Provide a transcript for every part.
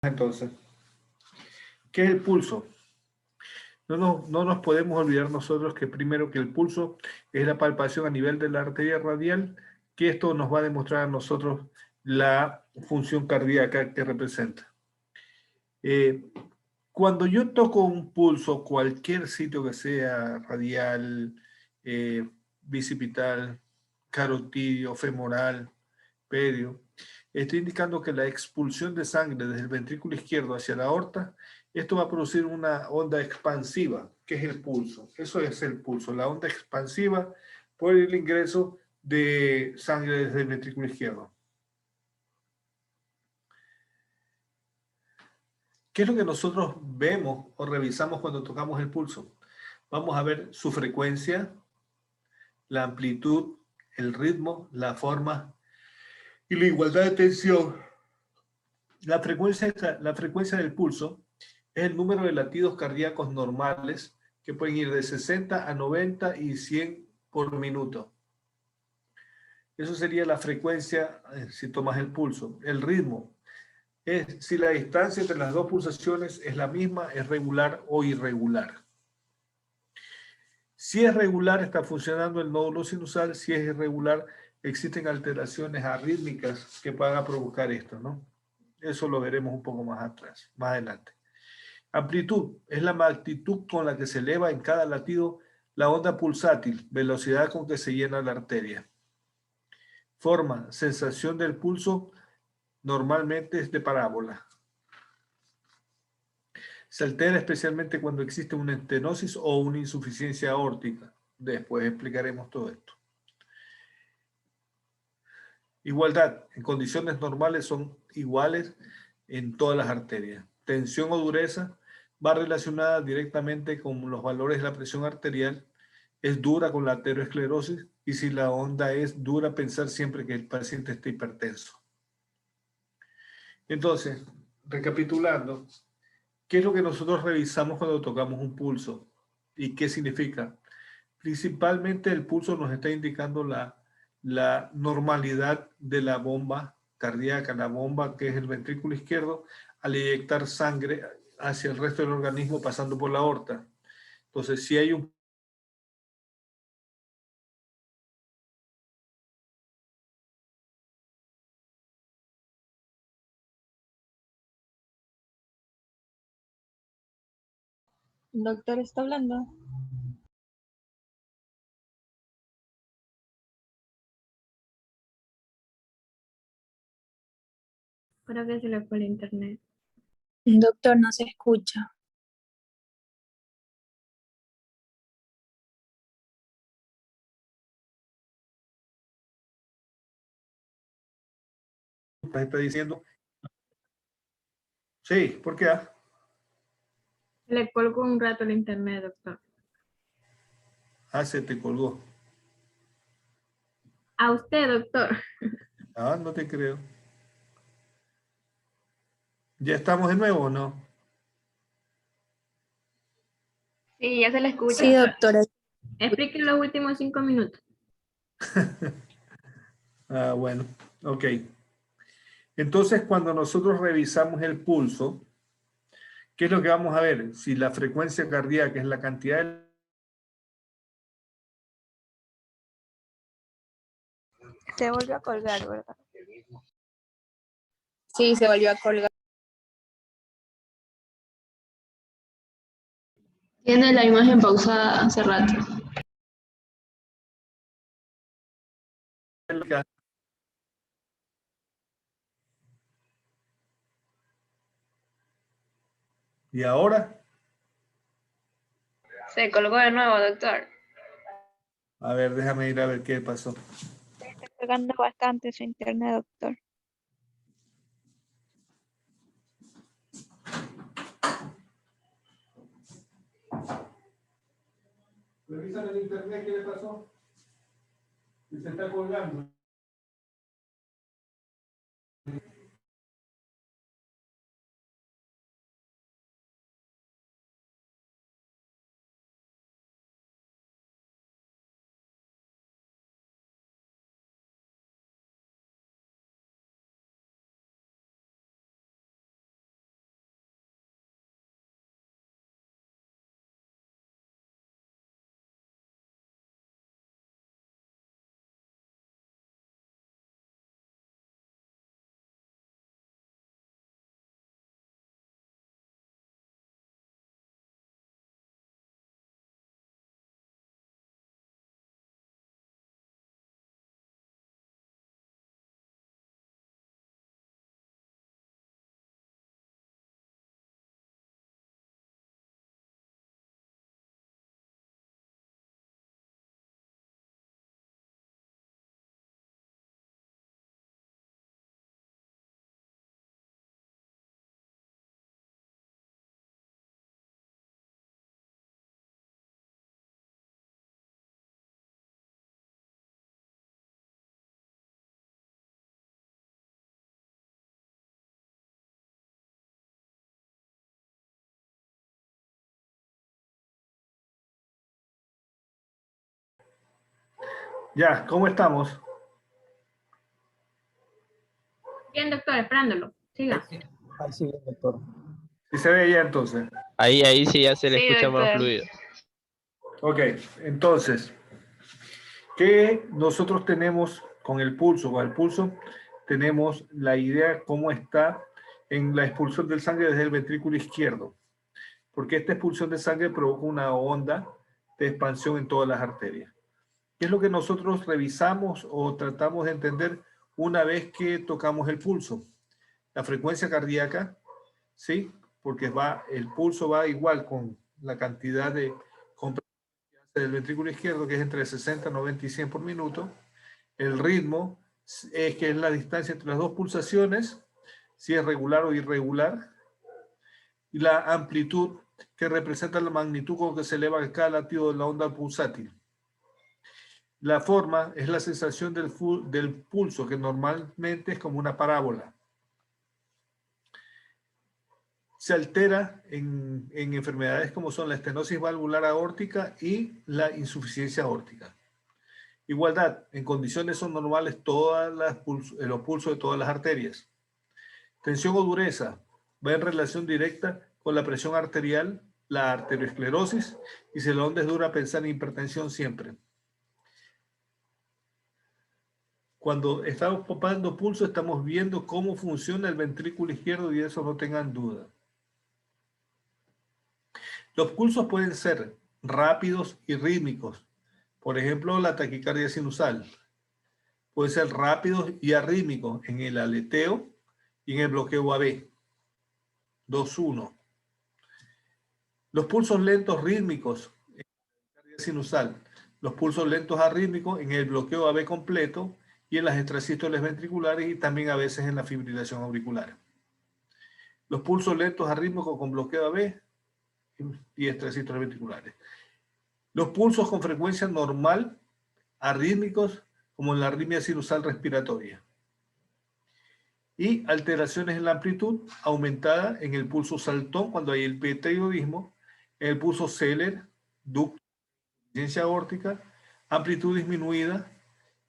Entonces, ¿qué es el pulso? No nos podemos olvidar nosotros que primero que el pulso es la palpación a nivel de la arteria radial, que esto nos va a demostrar a nosotros la función cardíaca que representa. Cuando yo toco un pulso, cualquier sitio que sea, radial, bicipital, carotidio, femoral, perio, estoy indicando que la expulsión de sangre desde el ventrículo izquierdo hacia la aorta, esto va a producir una onda expansiva, que es el pulso. Eso es el pulso, la onda expansiva por el ingreso de sangre desde el ventrículo izquierdo. ¿Qué es lo que nosotros vemos o revisamos cuando tocamos el pulso? Vamos a ver su frecuencia, la amplitud, el ritmo, la forma y la igualdad de tensión. La frecuencia del pulso es el número de latidos cardíacos normales que pueden ir de 60 a 90 y 100 por minuto. Eso sería la frecuencia si tomas el pulso. El ritmo es si la distancia entre las dos pulsaciones es la misma, es regular o irregular. Si es regular, está funcionando el nódulo sinusal. Si es irregular, existen alteraciones arrítmicas que van a provocar esto, ¿no? Eso lo veremos un poco más atrás, más adelante. Amplitud es la magnitud con la que se eleva en cada latido la onda pulsátil, velocidad con que se llena la arteria. Forma, sensación del pulso, normalmente es de parábola. Se altera especialmente cuando existe una estenosis o una insuficiencia aórtica. Después explicaremos todo esto. Igualdad, en condiciones normales son iguales en todas las arterias. Tensión o dureza va relacionada directamente con los valores de la presión arterial. Es dura con la aterosclerosis y si la onda es dura, pensar siempre que el paciente está hipertenso. Entonces, recapitulando, ¿qué es lo que nosotros revisamos cuando tocamos un pulso? ¿Y qué significa? Principalmente el pulso nos está indicando la normalidad de la bomba cardíaca, la bomba que es el ventrículo izquierdo, al inyectar sangre hacia el resto del organismo pasando por la aorta. Entonces, si hay un... Doctor, ¿está hablando? Creo que se le fue el internet. Doctor, no se escucha. Está diciendo... Sí, ¿por qué? Se le colgó un rato el internet, doctor. Ah, se te colgó. A usted, doctor. Ah, no te creo. ¿Ya estamos de nuevo o no? Sí, ya se le escucha. Sí, doctora. Explique los últimos 5 minutos. Ah, bueno, ok. Entonces, cuando nosotros revisamos el pulso, ¿qué es lo que vamos a ver? Si la frecuencia cardíaca es la cantidad de... Se volvió a colgar, ¿verdad? Sí, se volvió a colgar. Tiene la imagen pausada hace rato. Y ahora, Se colgó de nuevo, doctor. a ver, déjame ir a ver qué pasó. Está colgando bastante su internet, doctor. Revisan el internet, ¿qué le pasó? Y se está colgando. Ya, ¿cómo estamos? Bien, doctor, esperándolo. Siga. Ahí sí, doctor. ¿Sí se ve ya entonces? Ahí sí ya se le Sí, escucha más doctor. fluido. Ok, entonces, ¿qué nosotros tenemos con el pulso? Con el pulso tenemos la idea cómo está en la expulsión del sangre desde el ventrículo izquierdo, porque esta expulsión de sangre provoca una onda de expansión en todas las arterias. ¿Qué es lo que nosotros revisamos o tratamos de entender una vez que tocamos el pulso? La frecuencia cardíaca, ¿sí? Porque el pulso va igual con la cantidad de compresión del ventrículo izquierdo, que es entre 60, 90 y 100 por minuto. El ritmo es que es la distancia entre las dos pulsaciones, si es regular o irregular. Y la amplitud, que representa la magnitud con que se eleva cada latido de la onda pulsátil. La forma es la sensación del pulso, que normalmente es como una parábola. Se altera en enfermedades como son la estenosis valvular aórtica y la insuficiencia aórtica. Igualdad, en condiciones son normales los pulsos de todas las arterias. Tensión o dureza va en relación directa con la presión arterial, la arteriosclerosis, y si la onda es dura, pensar en hipertensión siempre. Cuando estamos palpando pulso, estamos viendo cómo funciona el ventrículo izquierdo y eso no tengan duda. Los pulsos pueden ser rápidos y rítmicos. Por ejemplo, la taquicardia sinusal. Puede ser rápidos y arrítmicos en el aleteo y en el bloqueo AB. 2-1. Los pulsos lentos rítmicos en la taquicardia sinusal. Los pulsos lentos arrítmicos en el bloqueo AB completo y en las extrasístoles ventriculares y también a veces en la fibrilación auricular. Los pulsos lentos arrítmicos con bloqueo AB y extrasístoles ventriculares. Los pulsos con frecuencia normal, arrítmicos, como en la arritmia sinusal respiratoria. Y alteraciones en la amplitud aumentada en el pulso saltón cuando hay el hipertiroidismo, en el pulso Seller, ducto, insuficiencia aórtica, amplitud disminuida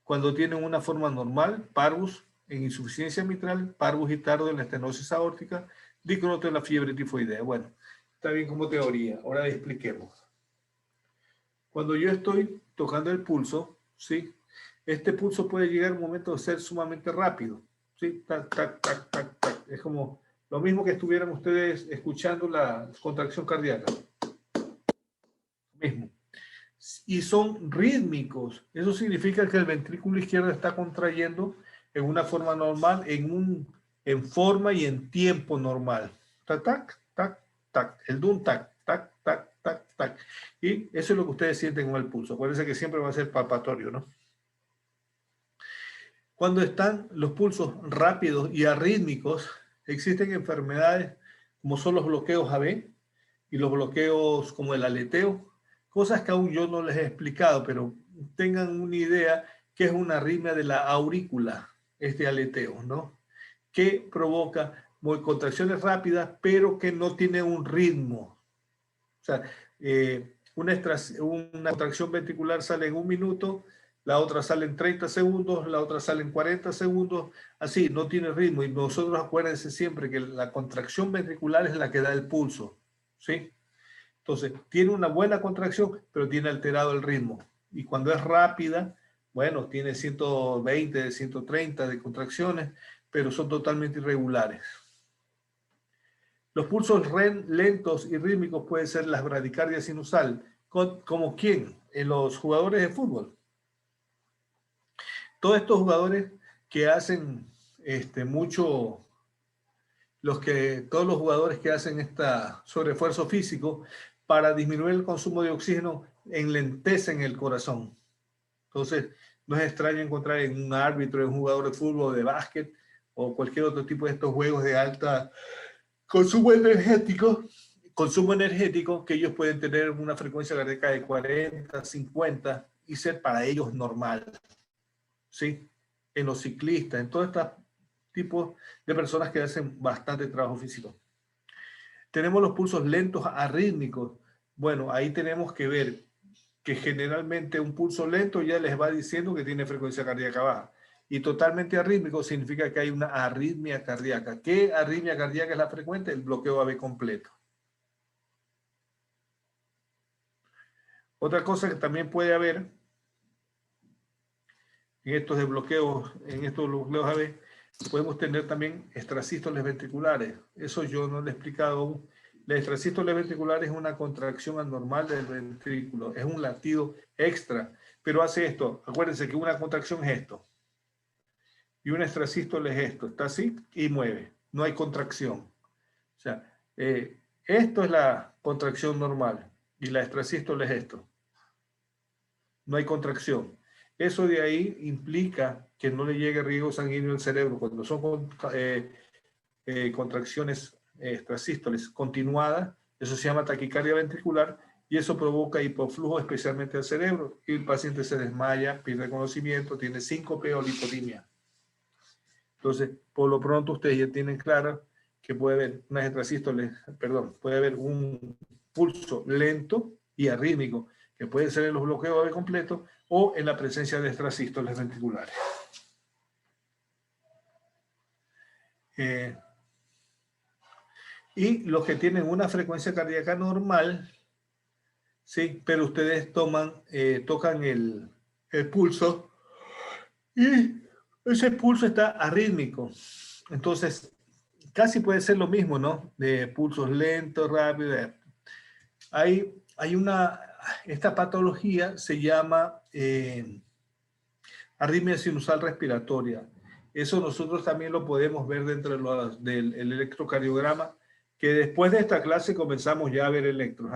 cuando tienen una forma normal, parvus en insuficiencia mitral, parvus y tardo en la estenosis aórtica, dicroto en la fiebre tifoidea. Bueno, está bien como teoría, ahora expliquemos. Cuando yo estoy tocando el pulso, ¿sí? Este pulso puede llegar a un momento de ser sumamente rápido, ¿sí? Tac, tac, tac, tac, tac. Es como lo mismo que estuvieran ustedes escuchando la contracción cardíaca. Mismo. Y son rítmicos. Eso significa que el ventrículo izquierdo está contrayendo en una forma normal, en forma y en tiempo normal. Tac, tac, tac, tac. El dun tac, tac, tac, tac, tac. Y eso es lo que ustedes sienten con el pulso. Acuérdense que siempre va a ser palpatorio, ¿no? Cuando están los pulsos rápidos y arrítmicos, existen enfermedades como son los bloqueos AB y los bloqueos como el aleteo, cosas que aún yo no les he explicado, pero tengan una idea que es una arritmia de la aurícula, este aleteo, ¿no? Que provoca contracciones rápidas, pero que no tiene un ritmo. O sea, una contracción ventricular sale en 1 minuto, la otra sale en 30 segundos, la otra sale en 40 segundos, así, no tiene ritmo. Y nosotros acuérdense siempre que la contracción ventricular es la que da el pulso, ¿sí? Entonces, tiene una buena contracción, pero tiene alterado el ritmo. Y cuando es rápida, bueno, tiene 120, 130 de contracciones, pero son totalmente irregulares. Los pulsos lentos y rítmicos pueden ser las bradicardias sinusal. ¿Como quién? En los jugadores de fútbol. Todos estos jugadores que hacen todos los jugadores que hacen sobreesfuerzo físico para disminuir el consumo de oxígeno enlentecen el corazón. Entonces, no es extraño encontrar en un árbitro, en un jugador de fútbol, de básquet o cualquier otro tipo de estos juegos de alta consumo energético, que ellos pueden tener una frecuencia cardíaca de 40, 50 y ser para ellos normal. ¿Sí? En los ciclistas, en todos estos tipos de personas que hacen bastante trabajo físico. Tenemos los pulsos lentos arrítmicos. Bueno, ahí tenemos que ver que generalmente un pulso lento ya les va diciendo que tiene frecuencia cardíaca baja. Y totalmente arrítmico significa que hay una arritmia cardíaca. ¿Qué arritmia cardíaca es la frecuente? El bloqueo AV completo. Otra cosa que también puede haber en estos bloqueos AV, podemos tener también extrasístoles ventriculares. Eso yo no le he explicado aún. La extrasístole ventricular es una contracción anormal del ventrículo, es un latido extra, pero hace esto. Acuérdense que una contracción es esto, y una extrasístole es esto, está así y mueve, no hay contracción. O sea, esto es la contracción normal, y la extrasístole es esto. No hay contracción. Eso de ahí implica que no le llegue riego sanguíneo al cerebro. Cuando son contracciones extrasístoles continuadas, eso se llama taquicardia ventricular y eso provoca hipoflujo especialmente al cerebro y el paciente se desmaya, pierde conocimiento, tiene síncope o lipotimia. Entonces, por lo pronto ustedes ya tienen claro que puede haber unas extrasístoles, perdón, puede haber un pulso lento y arrítmico que puede ser en los bloqueos AV completos o en la presencia de extrasístoles ventriculares. Y los que tienen una frecuencia cardíaca normal, sí, pero ustedes tocan el pulso y ese pulso está arrítmico. Entonces, casi puede ser lo mismo, ¿no? De pulsos lentos, rápidos. Esta patología se llama arritmia sinusal respiratoria. Eso nosotros también lo podemos ver dentro del electrocardiograma, que después de esta clase comenzamos ya a ver electros.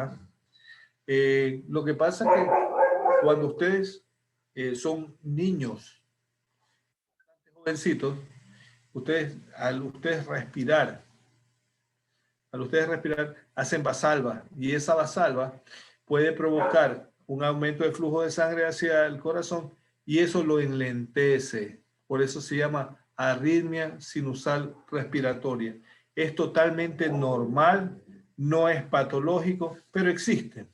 Lo que pasa es que cuando ustedes son niños, jovencitos, al ustedes respirar, hacen vasalva y esa vasalva puede provocar un aumento de flujo de sangre hacia el corazón y eso lo enlentece. Por eso se llama arritmia sinusal respiratoria. Es totalmente normal, no es patológico, pero existe.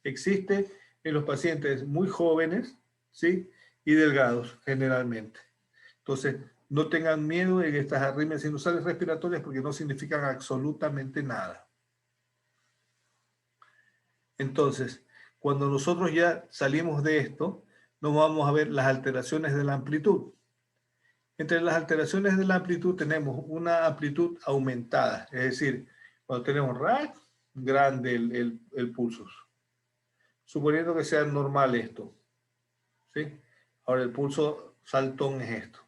Existe en los pacientes muy jóvenes, ¿sí? Y delgados, generalmente. Entonces, no tengan miedo de estas arritmias sinusales respiratorias porque no significan absolutamente nada. Entonces, cuando nosotros ya salimos de esto, nos vamos a ver las alteraciones de la amplitud. Entre las alteraciones de la amplitud tenemos una amplitud aumentada, es decir, cuando tenemos grande el pulso. Suponiendo que sea normal esto, ¿sí? Ahora el pulso saltón es esto.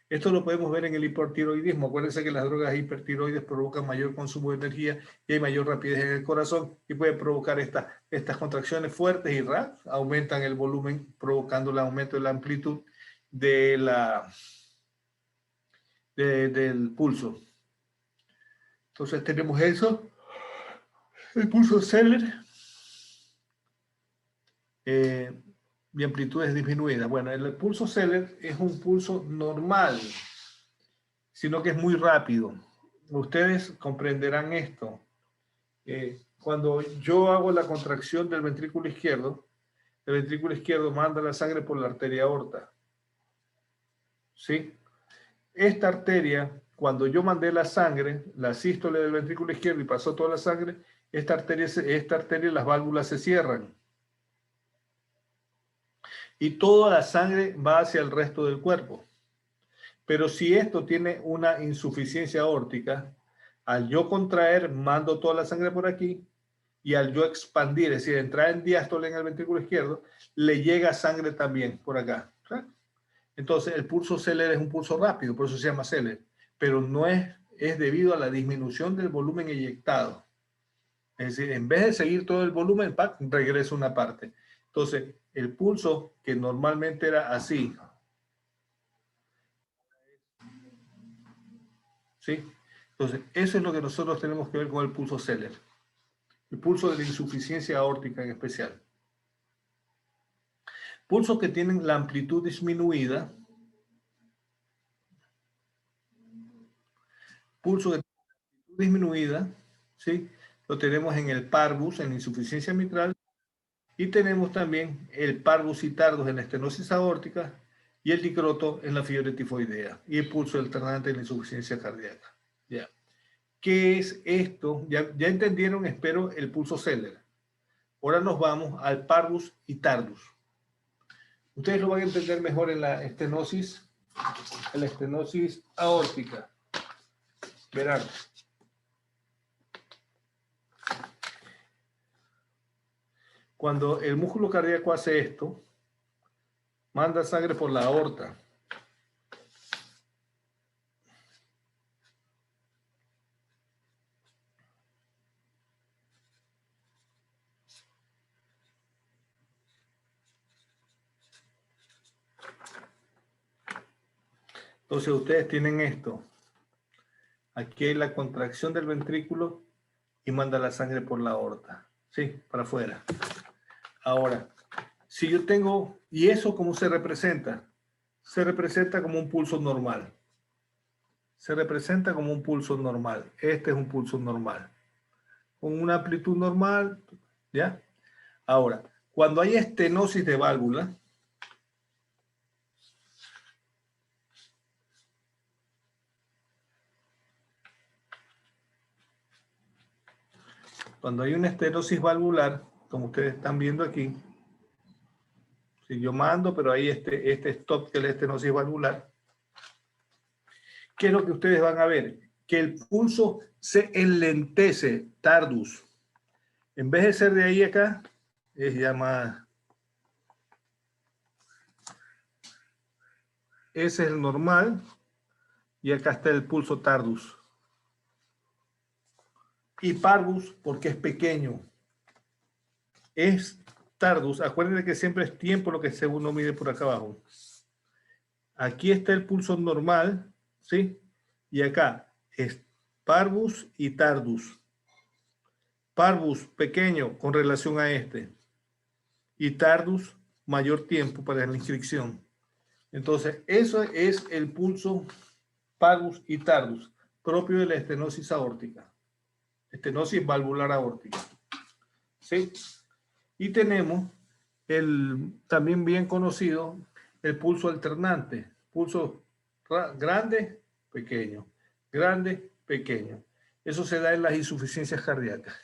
Esto lo podemos ver en el hipertiroidismo. Acuérdense que las drogas hipertiroides provocan mayor consumo de energía y hay mayor rapidez en el corazón y puede provocar estas contracciones fuertes y aumentan el volumen provocando el aumento de la amplitud del pulso. Entonces tenemos eso, el pulso Zeller y amplitudes disminuidas. Bueno, el pulso Zeller es un pulso normal, sino que es muy rápido. Ustedes comprenderán esto. Cuando yo hago la contracción del ventrículo izquierdo, el ventrículo izquierdo manda la sangre por la arteria aorta. ¿Sí? Esta arteria, cuando yo mandé la sangre, la sístole del ventrículo izquierdo y pasó toda la sangre, esta arteria, las válvulas se cierran. Y toda la sangre va hacia el resto del cuerpo. Pero si esto tiene una insuficiencia aórtica, al yo contraer, mando toda la sangre por aquí, y al yo expandir, es decir, entrar en diástole en el ventrículo izquierdo, le llega sangre también por acá. ¿Sí? Entonces, el pulso Zeller es un pulso rápido, por eso se llama Zeller, pero no es debido a la disminución del volumen eyectado. Es decir, en vez de seguir todo el volumen, regresa una parte. Entonces, el pulso que normalmente era así, ¿sí? Entonces, eso es lo que nosotros tenemos que ver con el pulso Zeller. El pulso de la insuficiencia aórtica en especial. Pulsos que tienen la amplitud disminuida. Pulso de amplitud disminuida, ¿sí? Lo tenemos en el parvus, en la insuficiencia mitral, Y tenemos también el parvus y tardus en la estenosis aórtica y el dicroto en la fiebre tifoidea y el pulso alternante en la insuficiencia cardíaca. ¿Ya? ¿Qué es esto? Ya entendieron, espero, el pulso Zeller. Ahora nos vamos al parvus y tardus. Ustedes lo van a entender mejor en la estenosis aórtica. Verán. Cuando el músculo cardíaco hace esto, manda sangre por la aorta. Entonces ustedes tienen esto. Aquí hay la contracción del ventrículo y manda la sangre por la aorta. Sí, para afuera. Ahora, si yo tengo, ¿y eso cómo se representa? Se representa como un pulso normal. Se representa como un pulso normal. Este es un pulso normal. Con una amplitud normal, ¿ya? Ahora, cuando hay estenosis de válvula, cuando hay una estenosis valvular, como ustedes están viendo aquí, si yo mando, pero hay este stop que es la estenosis valvular, ¿qué es lo que ustedes van a ver? Que el pulso se enlentece, tardus. En vez de ser de ahí a acá, es ya más... Ese es el normal, y acá está el pulso tardus. Y parvus, porque es pequeño. Es tardus. Acuérdense que siempre es tiempo lo que uno mide por acá abajo. Aquí está el pulso normal, ¿sí? Y acá es parvus y tardus. Parvus pequeño con relación a este. Y tardus mayor tiempo para la inscripción. Entonces, eso es el pulso parvus y tardus, propio de la estenosis aórtica. Estenosis valvular aórtica. ¿Sí? Y tenemos también bien conocido el pulso alternante. Pulso grande, pequeño. Grande, pequeño. Eso se da en las insuficiencias cardíacas.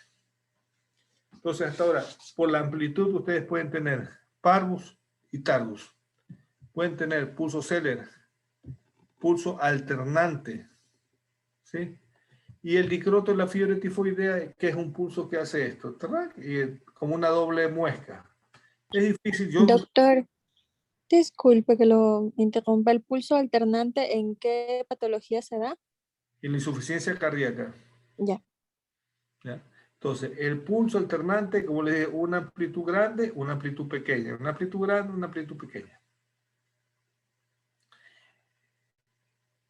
Entonces, hasta ahora, por la amplitud, ustedes pueden tener parvus y tardus. Pueden tener pulso Zeller, pulso alternante, ¿sí? Y el dicroto en la fiebre tifoidea, que es un pulso que hace esto, y como una doble muesca. Es difícil. Doctor, disculpe que lo interrumpa. ¿El pulso alternante en qué patología se da? En la insuficiencia cardíaca. Ya. ¿Ya? Entonces, el pulso alternante, como les dije, una amplitud grande, una amplitud pequeña. Una amplitud grande, una amplitud pequeña.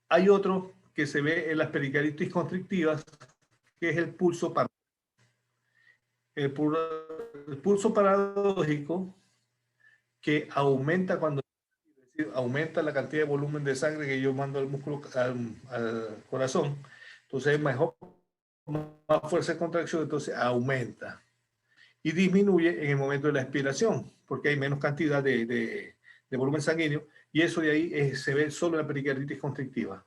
Hay otro que se ve en las pericarditis constrictivas, que es el pulso paradójico. El pulso paradójico que aumenta cuando aumenta la cantidad de volumen de sangre que yo mando al músculo, al corazón. Entonces, mejor, más fuerza de contracción, entonces aumenta. Y disminuye en el momento de la expiración, porque hay menos cantidad de volumen sanguíneo, y eso de ahí se ve solo en la pericarditis constrictiva.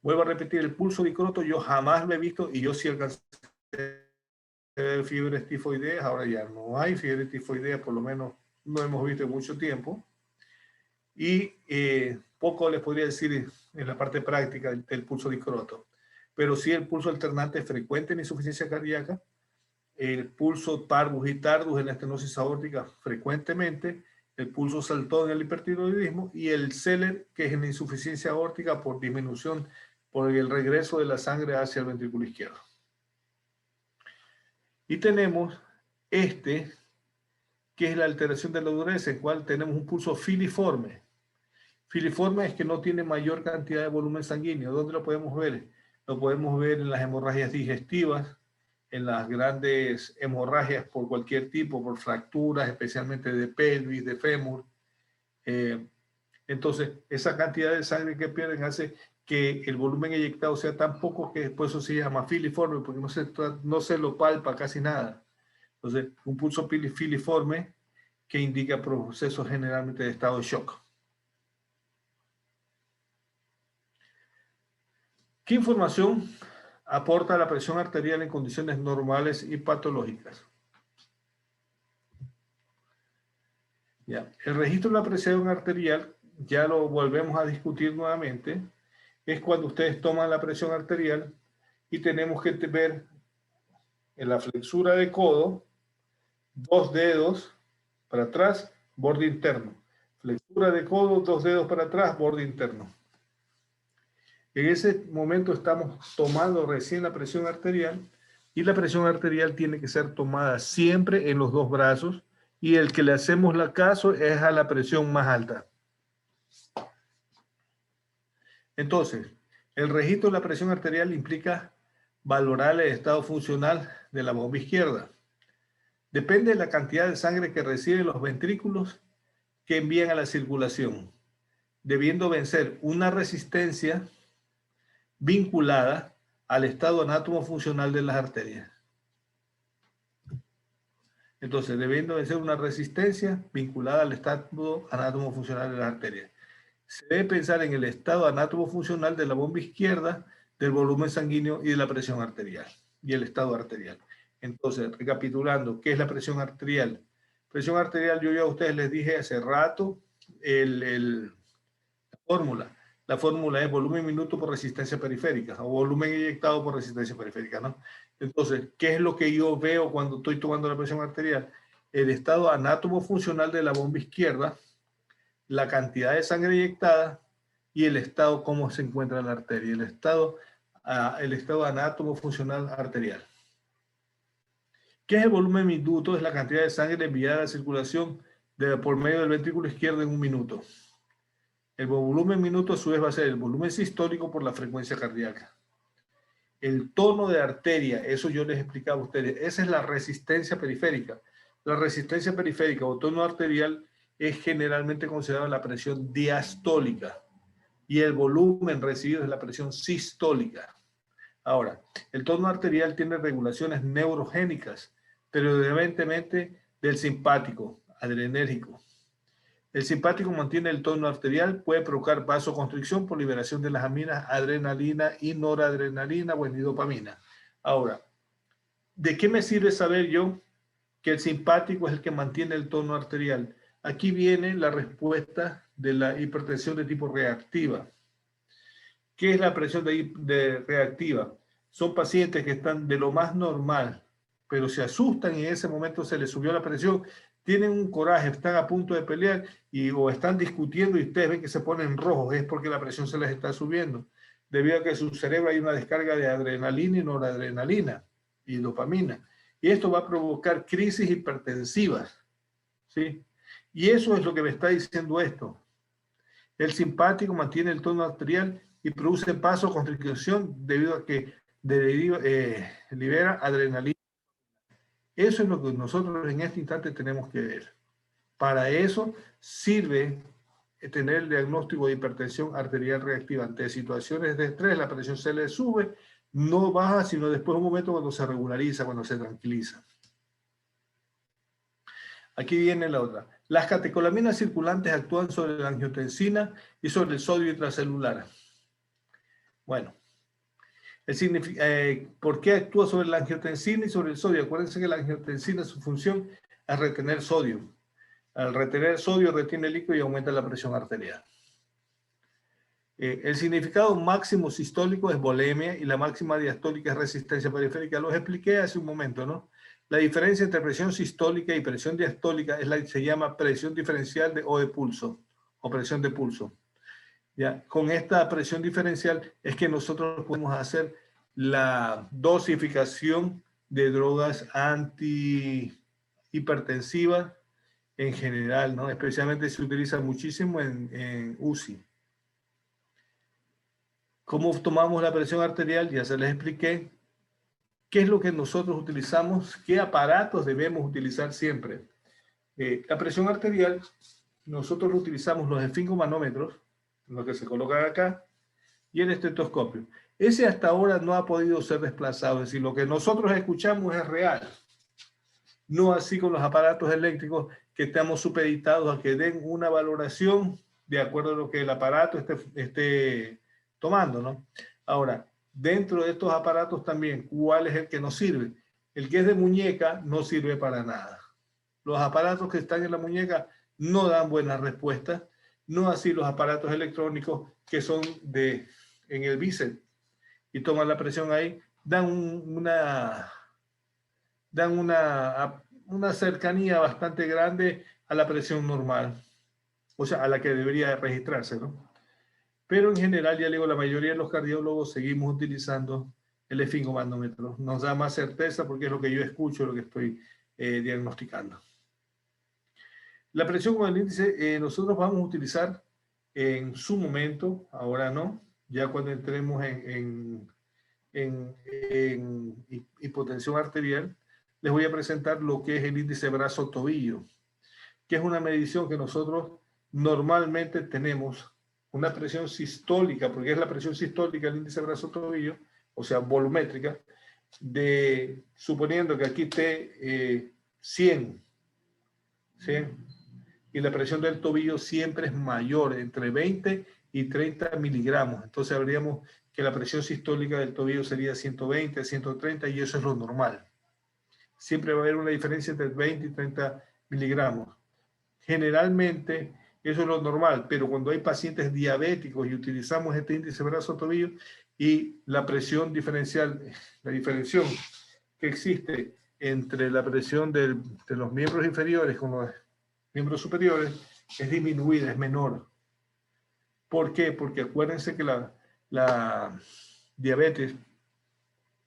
Vuelvo a repetir, el pulso dicroto yo jamás lo he visto, y yo sí alcancé fiebres tifoideas. Ahora ya no hay fiebre tifoidea, por lo menos no hemos visto en mucho tiempo. Y poco les podría decir en la parte práctica del pulso dicroto. Pero sí el pulso alternante es frecuente en insuficiencia cardíaca, el pulso parvus y tardus en la estenosis aórtica frecuentemente, el pulso saltón en el hipertiroidismo y el Zeller, que es en la insuficiencia aórtica por disminución, por el regreso de la sangre hacia el ventrículo izquierdo. Y tenemos que es la alteración de la dureza, en cual tenemos un pulso filiforme. Filiforme es que no tiene mayor cantidad de volumen sanguíneo. ¿Dónde lo podemos ver? Lo podemos ver en las hemorragias digestivas, en las grandes hemorragias por cualquier tipo, por fracturas, especialmente de pelvis, de fémur. Entonces, esa cantidad de sangre que pierden hace que el volumen eyectado sea tan poco que después eso se llama filiforme, porque no se lo palpa casi nada. Entonces, un pulso filiforme que indica procesos generalmente de estado de shock. ¿Qué información aporta la presión arterial en condiciones normales y patológicas? Ya. El registro de la presión arterial, ya lo volvemos a discutir nuevamente, es cuando ustedes toman la presión arterial y tenemos que ver en la flexura de codo, 2 dedos para atrás, borde interno. Flexura de codo, 2 dedos para atrás, borde interno. En ese momento estamos tomando recién la presión arterial y la presión arterial tiene que ser tomada siempre en los 2 brazos y el que le hacemos caso es a la presión más alta. Entonces, el registro de la presión arterial implica valorar el estado funcional de la bomba izquierda. Depende de la cantidad de sangre que reciben los ventrículos que envían a la circulación, debiendo vencer una resistencia vinculada al estado anátomo-funcional de las arterias. Entonces, debiendo vencer una resistencia vinculada al estado anátomo-funcional de las arterias. Se debe pensar en el estado anátomo-funcional de la bomba izquierda, del volumen sanguíneo y de la presión arterial, y el estado arterial. Entonces, recapitulando, ¿qué es la presión arterial? Presión arterial, yo ya a ustedes les dije hace rato la fórmula. La fórmula es volumen minuto por resistencia periférica, o volumen inyectado por resistencia periférica, ¿no? Entonces, ¿qué es lo que yo veo cuando estoy tomando la presión arterial? El estado anátomo-funcional de la bomba izquierda, la cantidad de sangre inyectada y el estado, cómo se encuentra la arteria, el estado anátomo-funcional arterial. ¿Qué es el volumen minuto? Es la cantidad de sangre enviada a la circulación por medio del ventrículo izquierdo en un minuto. El volumen minuto a su vez va a ser el volumen sistólico por la frecuencia cardíaca. El tono de arteria, eso yo les explicaba a ustedes, esa es la resistencia periférica. La resistencia periférica o tono arterial es generalmente considerada la presión diastólica y el volumen recibido es la presión sistólica. Ahora, el tono arterial tiene regulaciones neurogénicas, predominantemente del simpático, adrenérgico. El simpático mantiene el tono arterial, puede provocar vasoconstricción por liberación de las aminas adrenalina y noradrenalina o dopamina. Ahora, ¿de qué me sirve saber yo que el simpático es el que mantiene el tono arterial? Aquí viene la respuesta de la hipertensión de tipo reactiva. ¿Qué es la presión de reactiva? Son pacientes que están de lo más normal, pero se asustan y en ese momento se les subió la presión, tienen un coraje, están a punto de pelear o están discutiendo y ustedes ven que se ponen rojos, es porque la presión se les está subiendo, debido a que en su cerebro hay una descarga de adrenalina y noradrenalina y dopamina. Y esto va a provocar crisis hipertensivas, ¿sí? Y eso es lo que me está diciendo esto. El simpático mantiene el tono arterial y produce vasoconstricción debido a que libera adrenalina. Eso es lo que nosotros en este instante tenemos que ver. Para eso sirve tener el diagnóstico de hipertensión arterial reactiva. Ante situaciones de estrés, la presión se le sube, no baja, sino después de un momento cuando se regulariza, cuando se tranquiliza. Aquí viene la otra. Las catecolaminas circulantes actúan sobre la angiotensina y sobre el sodio intracelular. Bueno, ¿por qué actúa sobre la angiotensina y sobre el sodio? Acuérdense que la angiotensina, su función es retener sodio. Al retener sodio, retiene líquido y aumenta la presión arterial. El significado máximo sistólico es volemia y la máxima diastólica es resistencia periférica. Los expliqué hace un momento, ¿no? La diferencia entre presión sistólica y presión diastólica es la que se llama presión diferencial de pulso o presión de pulso. ¿Ya? Con esta presión diferencial es que nosotros podemos hacer la dosificación de drogas antihipertensivas en general, ¿no? Especialmente se utiliza muchísimo en UCI. ¿Cómo tomamos la presión arterial? Ya se les expliqué. ¿Qué es lo que nosotros utilizamos? ¿Qué aparatos debemos utilizar siempre? La presión arterial, nosotros utilizamos los esfingomanómetros, lo que se coloca acá, y el estetoscopio. Ese hasta ahora no ha podido ser desplazado, es decir, lo que nosotros escuchamos es real. No así con los aparatos eléctricos que estamos supeditados a que den una valoración de acuerdo a lo que el aparato esté tomando, ¿no? Ahora, dentro de estos aparatos también, ¿cuál es el que nos sirve? El que es de muñeca no sirve para nada. Los aparatos que están en la muñeca no dan buenas respuestas, no así los aparatos electrónicos que son en el bíceps y toman la presión ahí, dan una cercanía bastante grande a la presión normal, o sea, a la que debería registrarse, ¿no? Pero en general, ya le digo, la mayoría de los cardiólogos seguimos utilizando el esfingomandómetro. Nos da más certeza porque es lo que yo escucho, lo que estoy diagnosticando. La presión con el índice nosotros vamos a utilizar en su momento, ahora no, ya cuando entremos en hipotensión arterial, les voy a presentar lo que es el índice brazo-tobillo, que es una medición que nosotros normalmente tenemos una presión sistólica, porque es la presión sistólica del índice brazo-tobillo, o sea, volumétrica, suponiendo que aquí esté 100, y la presión del tobillo siempre es mayor, entre 20 y 30 miligramos. Entonces habríamos que la presión sistólica del tobillo sería 120, 130, y eso es lo normal. Siempre va a haber una diferencia entre 20 y 30 miligramos. Generalmente eso es lo normal, pero cuando hay pacientes diabéticos y utilizamos este índice brazo-tobillo y la presión diferencial, la diferenciación que existe entre la presión de los miembros inferiores con los miembros superiores es disminuida, es menor. ¿Por qué? Porque acuérdense que la diabetes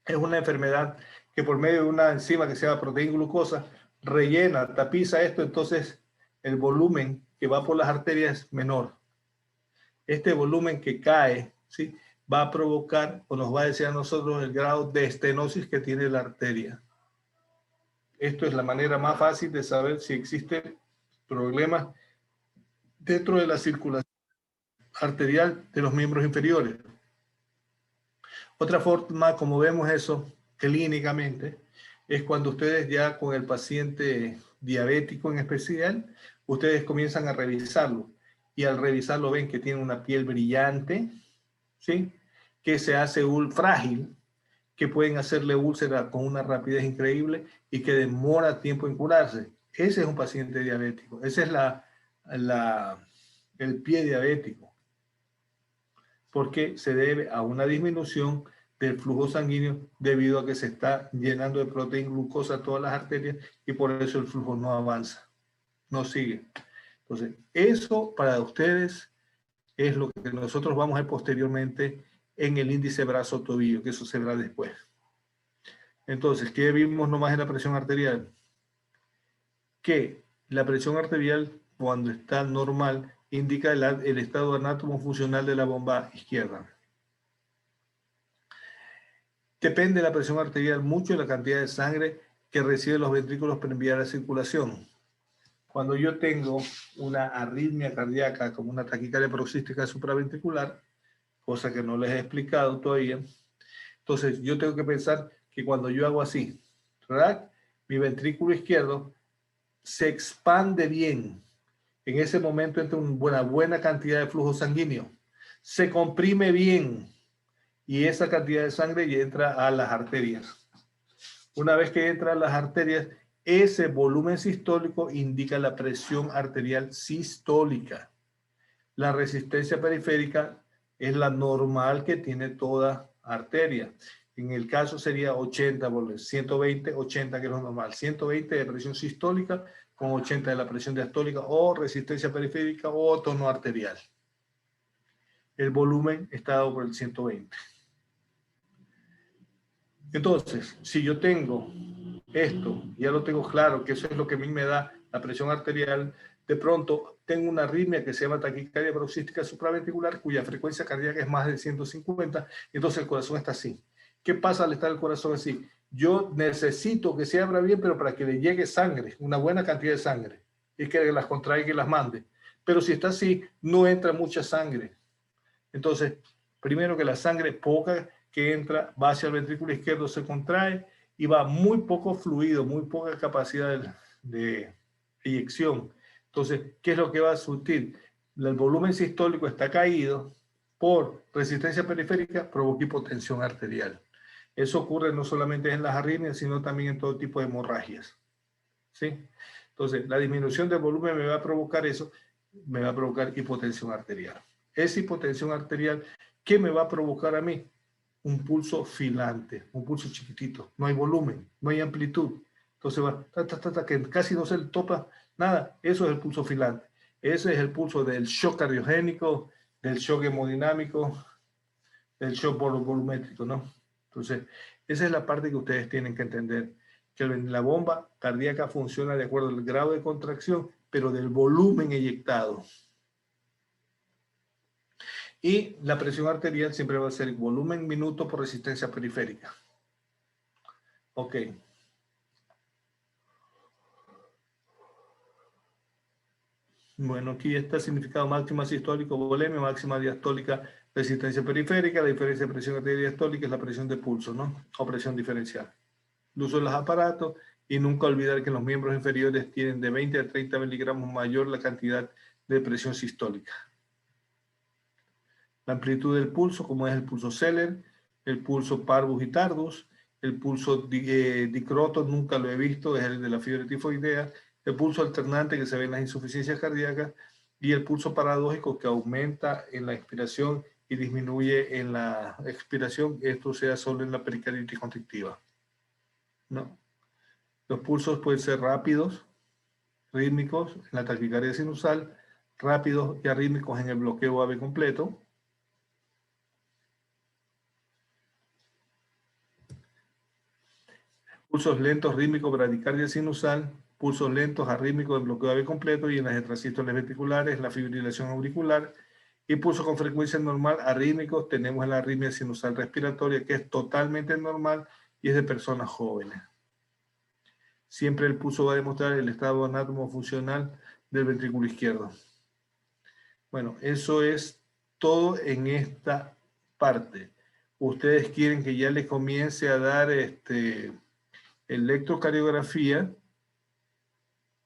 es una enfermedad que por medio de una enzima que se llama proteína glucosa rellena, tapiza esto, entonces el volumen que va por las arterias es menor. Este volumen que cae, ¿sí?, va a provocar o nos va a decir a nosotros el grado de estenosis que tiene la arteria. Esto es la manera más fácil de saber si existe problemas dentro de la circulación arterial de los miembros inferiores. Otra forma, como vemos eso clínicamente, es cuando ustedes ya con el paciente diabético en especial, ustedes comienzan a revisarlo y al revisarlo ven que tiene una piel brillante, ¿sí?, que se hace frágil, que pueden hacerle úlcera con una rapidez increíble y que demora tiempo en curarse. Ese es un paciente diabético. Ese es el pie diabético, porque se debe a una disminución del flujo sanguíneo debido a que se está llenando de proteína glucosa todas las arterias y por eso el flujo no avanza, no sigue. Entonces, eso para ustedes es lo que nosotros vamos a ver posteriormente en el índice brazo-tobillo, que eso se verá después. Entonces, ¿qué vimos nomás en la presión arterial? Que la presión arterial, cuando está normal, indica el estado anátomo-funcional de la bomba izquierda. Depende de la presión arterial mucho de la cantidad de sangre que reciben los ventrículos para enviar a circulación. Cuando yo tengo una arritmia cardíaca como una taquicardia paroxística supraventricular, cosa que no les he explicado todavía, entonces yo tengo que pensar que cuando yo hago así, ¿verdad?, mi ventrículo izquierdo se expande bien. En ese momento entra una buena cantidad de flujo sanguíneo. Se comprime bien y esa cantidad de sangre ya entra a las arterias. Una vez que entra a las arterias, ese volumen sistólico indica la presión arterial sistólica. La resistencia periférica es la normal que tiene toda arteria. En el caso sería 80 por 120, 80 que es lo normal. 120 de presión sistólica con 80 de la presión diastólica o resistencia periférica o tono arterial. El volumen está dado por el 120. Entonces, si yo tengo esto, ya lo tengo claro, que eso es lo que a mí me da la presión arterial, de pronto tengo una arritmia que se llama taquicardia paroxística supraventricular, cuya frecuencia cardíaca es más de 150, entonces el corazón está así. ¿Qué pasa al estar el corazón así? Yo necesito que se abra bien, pero para que le llegue sangre, una buena cantidad de sangre, y que las contraiga y las mande. Pero si está así, no entra mucha sangre. Entonces, primero que la sangre poca que entra va hacia el ventrículo izquierdo, se contrae y va muy poco fluido, muy poca capacidad de eyección. Entonces, ¿qué es lo que va a surtir? El volumen sistólico está caído por resistencia periférica, provoca hipotensión arterial. Eso ocurre no solamente en las arritmias, sino también en todo tipo de hemorragias. ¿Sí? Entonces, la disminución del volumen me va a provocar eso, me va a provocar hipotensión arterial. Esa hipotensión arterial, ¿qué me va a provocar a mí? Un pulso filante, un pulso chiquitito. No hay volumen, no hay amplitud. Entonces va, que casi no se le topa nada. Eso es el pulso filante. Ese es el pulso del shock cardiogénico, del shock hemodinámico, del shock volumétrico, ¿no? Entonces, esa es la parte que ustedes tienen que entender, que la bomba cardíaca funciona de acuerdo al grado de contracción, pero del volumen eyectado. Y la presión arterial siempre va a ser volumen minuto por resistencia periférica. Ok. Bueno, aquí está significado máxima sistólica, volemia, máxima diastólica, resistencia periférica. La diferencia de presión arterial diastólica es la presión de pulso, ¿no? O presión diferencial. El uso de los aparatos y nunca olvidar que los miembros inferiores tienen de 20 a 30 miligramos mayor la cantidad de presión sistólica. La amplitud del pulso, como es el pulso Zeller, el pulso Parvus y Tardus, el pulso dicroto, nunca lo he visto, es el de la fiebre tifoidea, el pulso alternante que se ve en las insuficiencias cardíacas y el pulso paradójico que aumenta en la expiración y disminuye en la expiración, esto sea solo en la pericarditis constrictiva. ¿No? Los pulsos pueden ser rápidos, rítmicos en la taquicardia sinusal, rápidos y arrítmicos en el bloqueo AV completo. Pulsos lentos, rítmicos, bradicardia sinusal, pulsos lentos, arrítmicos en bloqueo AV completo y en las extrasístoles ventriculares, la fibrilación auricular. Y pulsos con frecuencia normal, arrítmicos, tenemos la arritmia sinusal respiratoria, que es totalmente normal y es de personas jóvenes. Siempre el pulso va a demostrar el estado anátomo-funcional del ventrículo izquierdo. Bueno, eso es todo en esta parte. Ustedes quieren que ya les comience a dar electrocardiografía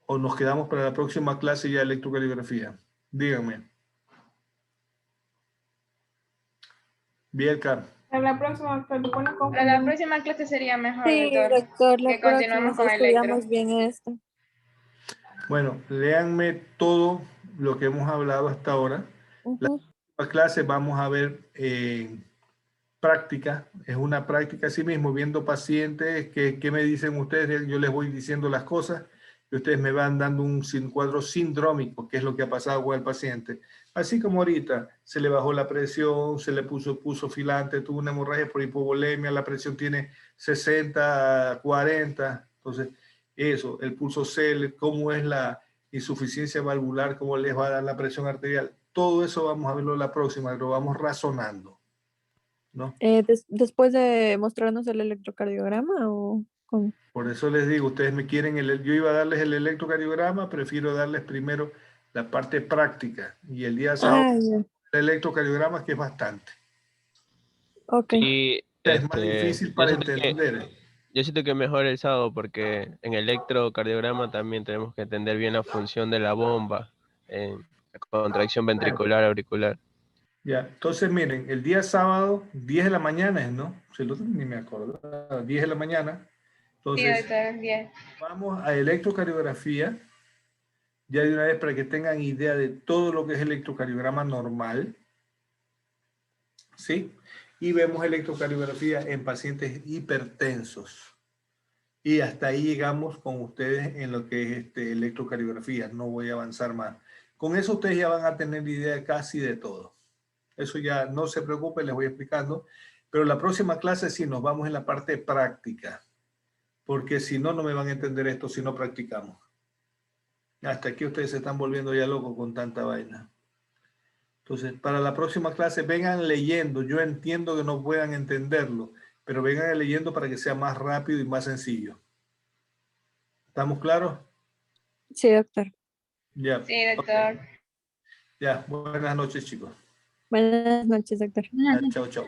o nos quedamos para la próxima clase ya electrocardiografía. Díganme. Bielka. A la próxima, doctor, te pones Para la próxima clase sería mejor, Sí, doctor, doctor, la que continuemos próxima sí con electro. estudiamos bien esto. Bueno, léanme todo lo que hemos hablado hasta ahora. La próxima clase vamos a ver práctica, es una práctica así mismo, viendo pacientes, que me dicen ustedes, yo les voy diciendo las cosas y ustedes me van dando un cuadro sindrómico, que es lo que ha pasado con el paciente. Así como ahorita, se le bajó la presión, se le puso filante, tuvo una hemorragia por hipovolemia, la presión tiene 60, 40, entonces eso, el pulso Zeller, cómo es la insuficiencia valvular, cómo les va a dar la presión arterial, todo eso vamos a verlo la próxima, lo vamos razonando. ¿No? Después de mostrarnos el electrocardiograma o cómo? Por eso les digo, ustedes me quieren, yo iba a darles el electrocardiograma, prefiero darles primero la parte práctica y el día sábado el electrocardiograma, que es bastante. Ok. Sí, Es más difícil para entender. Yo siento que mejor el sábado porque en el electrocardiograma también tenemos que entender bien la función de la bomba en la contracción ventricular auricular. Ya, entonces miren, el día sábado, 10 de la mañana es, ¿no? Si el otro ni me acuerdo, 10 de la mañana. Entonces, Sí, doctor, bien. vamos a electrocardiografía, ya de una vez para que tengan idea de todo lo que es electrocardiograma normal, ¿sí? Y vemos electrocardiografía en pacientes hipertensos. Y hasta ahí llegamos con ustedes en lo que es electrocardiografía, no voy a avanzar más. Con eso ustedes ya van a tener idea casi de todo. Eso ya no se preocupen, les voy explicando. Pero la próxima clase sí nos vamos en la parte práctica. Porque si no, no me van a entender esto si no practicamos. Hasta aquí ustedes se están volviendo ya locos con tanta vaina. Entonces, para la próxima clase, vengan leyendo. Yo entiendo que no puedan entenderlo, pero vengan leyendo para que sea más rápido y más sencillo. ¿Estamos claros? Sí, doctor. Ya. Sí, doctor. Ya, buenas noches, chicos. Buenas noches, doctor. Chao, chao.